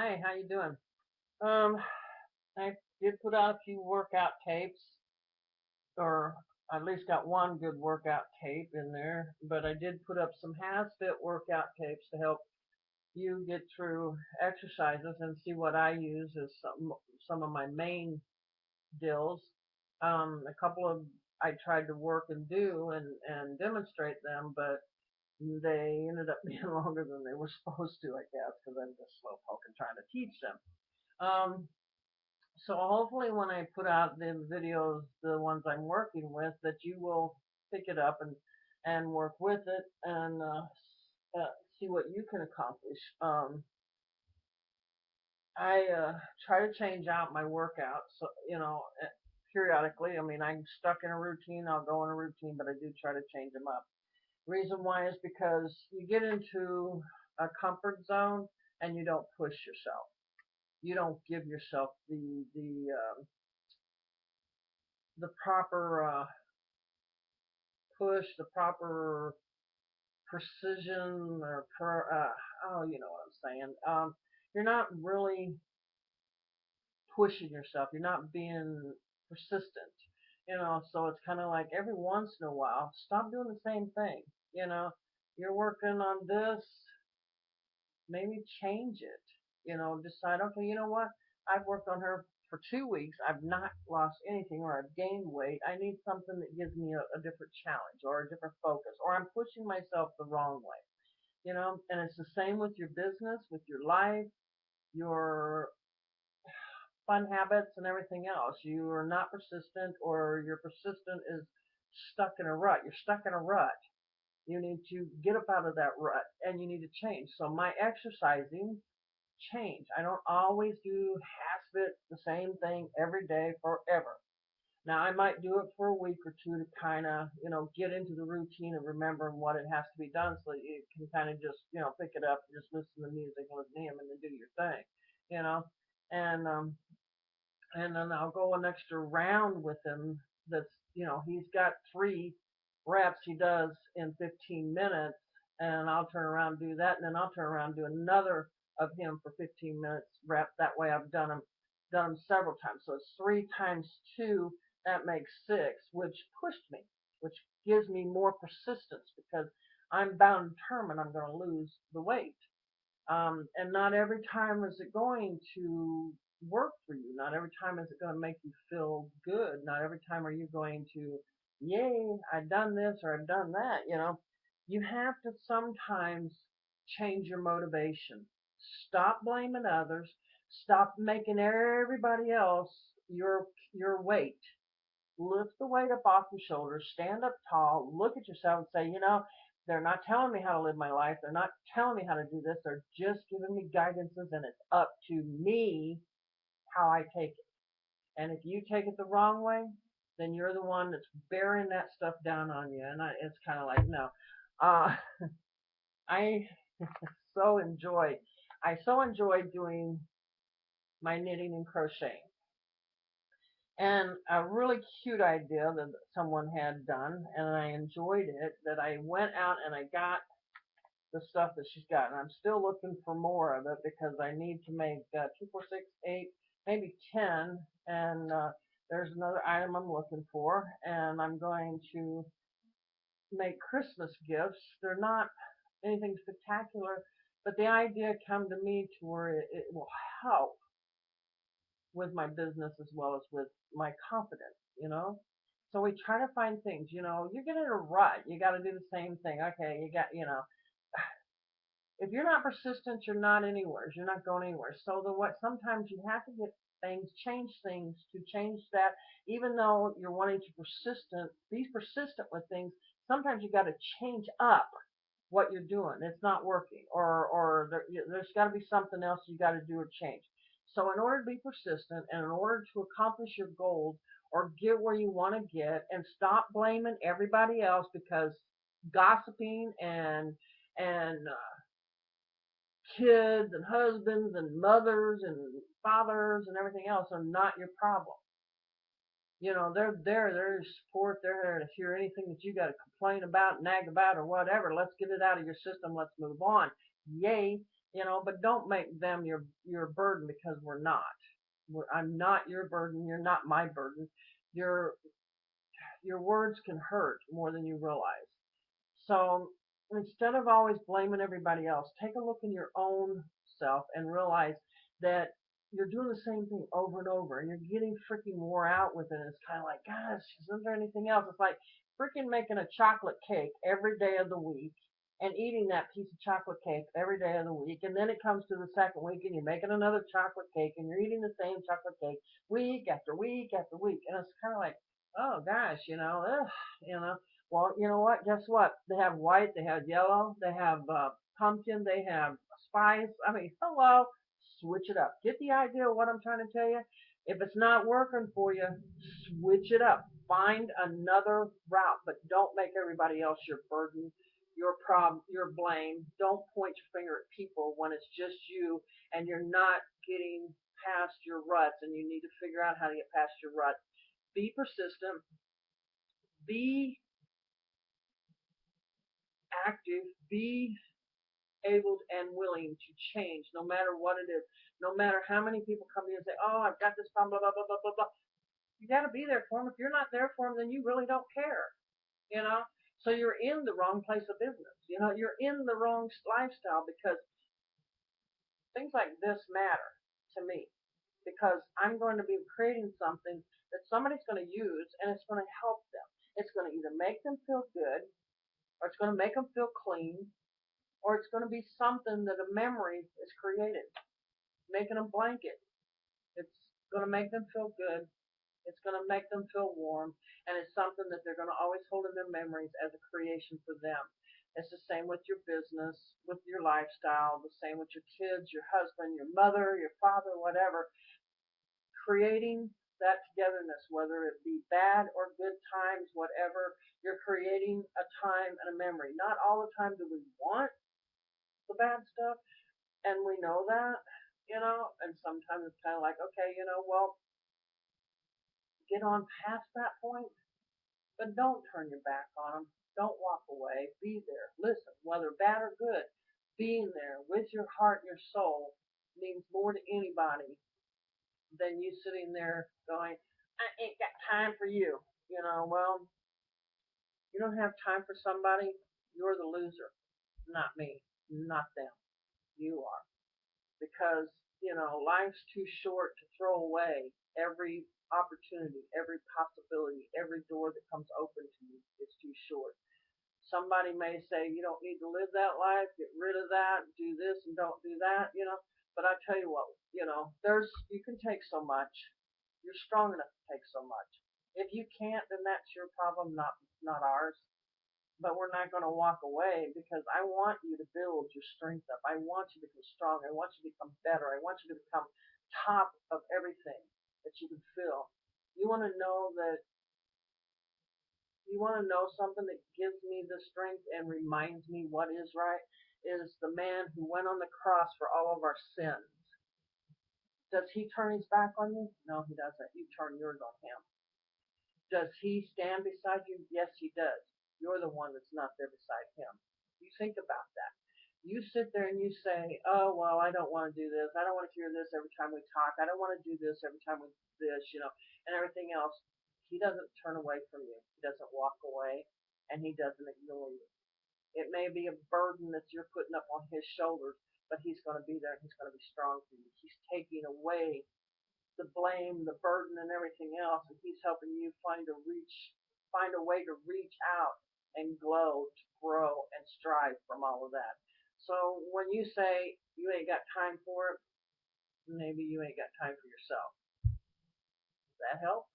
Hi, how you doing? Um, I did put out a few workout tapes, or at least got one good workout tape in there. But I did put up some has-fit workout tapes to help you get through exercises and see what I use as some of my main deals. A couple of I tried to work and do and demonstrate them, but they ended up being longer than they were supposed to, I guess, because I'm just slowpoke and trying to teach them. Um, So hopefully when I put out the videos, the ones I'm working with, that you will pick it up and work with it and see what you can accomplish. I try to change out my workouts, so, periodically. I mean, I'm stuck in a routine. I'll go in a routine, but I do try to change them up. Reason why is because you get into a comfort zone and you don't push yourself. You don't give yourself the proper push, the proper precision, or oh, you know what I'm saying. You're not really pushing yourself. You're not being persistent. So it's kind of like every once in a while, stop doing the same thing. You know, you're working on this, maybe change it. Decide, okay, you know what? I've worked on her for 2 weeks. I've not lost anything or I've gained weight. I need something that gives me a different challenge or a different focus, or I'm pushing myself the wrong way. And it's the same with your business, with your life, your fun habits, and everything else. You are not persistent, or your persistent is stuck in a rut. You're stuck in a rut. You need to get up out of that rut and you need to change. So my exercising change. I don't always do half it the same thing every day forever. Now I might do it for a week or two to kind of, get into the routine of remembering what it has to be done, so that you can kind of just, pick it up and just listen to music and listen to him and then do your thing, you know. And and then I'll go an extra round with him. That's, he's got 3 reps he does in 15 minutes, and I'll turn around and do that, and then I'll turn around and do another of him for 15 minutes rep. That way I've done them several times. So it's 3 times 2. That makes 6, which pushed me, which gives me more persistence because I'm bound and determined I'm going to lose the weight. And not every time is it going to work for you. Not every time is it going to make you feel good. Not every time are you going to, yay, I've done this or I've done that. You have to sometimes change your motivation. Stop blaming others. Stop making everybody else your weight. Lift the weight up off your shoulders, stand up tall, look at yourself and say, they're not telling me how to live my life. They're not telling me how to do this. They're just giving me guidances, and it's up to me how I take it. And if you take it the wrong way, then you're the one that's bearing that stuff down on you. And it's kind of like, no. Uh, I so enjoy, I so enjoy doing my knitting and crocheting. And a really cute idea that someone had done, and I enjoyed it, that I went out and I got the stuff that she's got. And I'm still looking for more of it because I need to make 2, 4, 6, 8, maybe 10. And there's another item I'm looking for, and I'm going to make Christmas gifts. They're not anything spectacular, but the idea come to me to where it will help with my business as well as with my confidence. So we try to find things, you get in a rut, you got to do the same thing. Okay, if you're not persistent, you're not anywhere. You're not going anywhere. So sometimes you have to get things, change things to change that. Even though you're wanting to be persistent with things. Sometimes you got to change up what you're doing. It's not working, or there's got to be something else you got to do or change. So in order to be persistent and in order to accomplish your goals or get where you want to get, and stop blaming everybody else, because gossiping and kids and husbands and mothers and fathers and everything else are not your problem. They're to support, they're there to hear anything that you got to complain about, nag about, or whatever. Let's get it out of your system. Let's move on. Yay. but don't make them your burden because we're not. I'm not your burden. You're not my burden. Your your words can hurt more than you realize. So instead of always blaming everybody else, take a look in your own self and realize that you're doing the same thing over and over and you're getting freaking wore out with it. And it's kind of like, gosh, isn't there anything else? It's like freaking making a chocolate cake every day of the week and eating that piece of chocolate cake every day of the week. And then it comes to the second week and you're making another chocolate cake and you're eating the same chocolate cake week after week after week. And it's kind of like, oh gosh, ugh, you know. Well, you know what? Guess what? They have white, they have yellow, they have pumpkin, they have spice. I mean, hello, switch it up. Get the idea of what I'm trying to tell you? If it's not working for you, switch it up. Find another route, but don't make everybody else your burden, your problem, your blame. Don't point your finger at people when it's just you and you're not getting past your ruts and you need to figure out how to get past your rut. Be persistent. Be active, be able and willing to change no matter what it is, no matter how many people come to you and say, oh, I've got this problem, blah, blah, blah, blah, blah, blah. You got to be there for them. If you're not there for them, then you really don't care, you know? So you're in the wrong place of business. You're in the wrong lifestyle because things like this matter to me because I'm going to be creating something that somebody's going to use and it's going to help them. It's going to either make them feel good or it's going to make them feel clean or it's going to be something that a memory is created, making a blanket. It's going to make them feel good. It's going to make them feel warm, and it's something that they're going to always hold in their memories as a creation for them. It's the same with your business, with your lifestyle, the same with your kids, your husband, your mother, your father, whatever. Creating that togetherness, whether it be bad or good times, whatever, you're creating a time and a memory. Not all the time do we want the bad stuff, and we know that, and sometimes it's kind of like, okay, well, get on past that point, but don't turn your back on them. Don't walk away. Be there. Listen, whether bad or good, being there with your heart and your soul means more to anybody than you sitting there going, I ain't got time for you. Well, you don't have time for somebody, you're the loser, not me, not them. You are. Because life's too short to throw away every opportunity, every possibility, every door that comes open to you is too short. Somebody may say you don't need to live that life, get rid of that, do this and don't do that. But I tell you what, there's you can take so much. You're strong enough to take so much. If you can't, then that's your problem, not ours. But we're not going to walk away because I want you to build your strength up. I want you to become strong. I want you to become better. I want you to become top of everything that you can feel. You want to know that you want to know something that gives me the strength and reminds me what is right is the man who went on the cross for all of our sins. Does he turn his back on you? No, he doesn't. You turn yours on him. Does he stand beside you? Yes, he does. You're the one that's not there beside him. You think about that. You sit there and you say, oh, well, I don't want to do this. I don't want to hear this every time we talk. I don't want to do this every time we do this, and everything else. He doesn't turn away from you. He doesn't walk away, and he doesn't ignore you. It may be a burden that you're putting up on his shoulders, but he's going to be there and he's going to be strong for you. He's taking away the blame, the burden, and everything else, and he's helping you find a way to reach out and glow, to grow, and strive from all of that. So when you say you ain't got time for it, maybe you ain't got time for yourself. Does that help?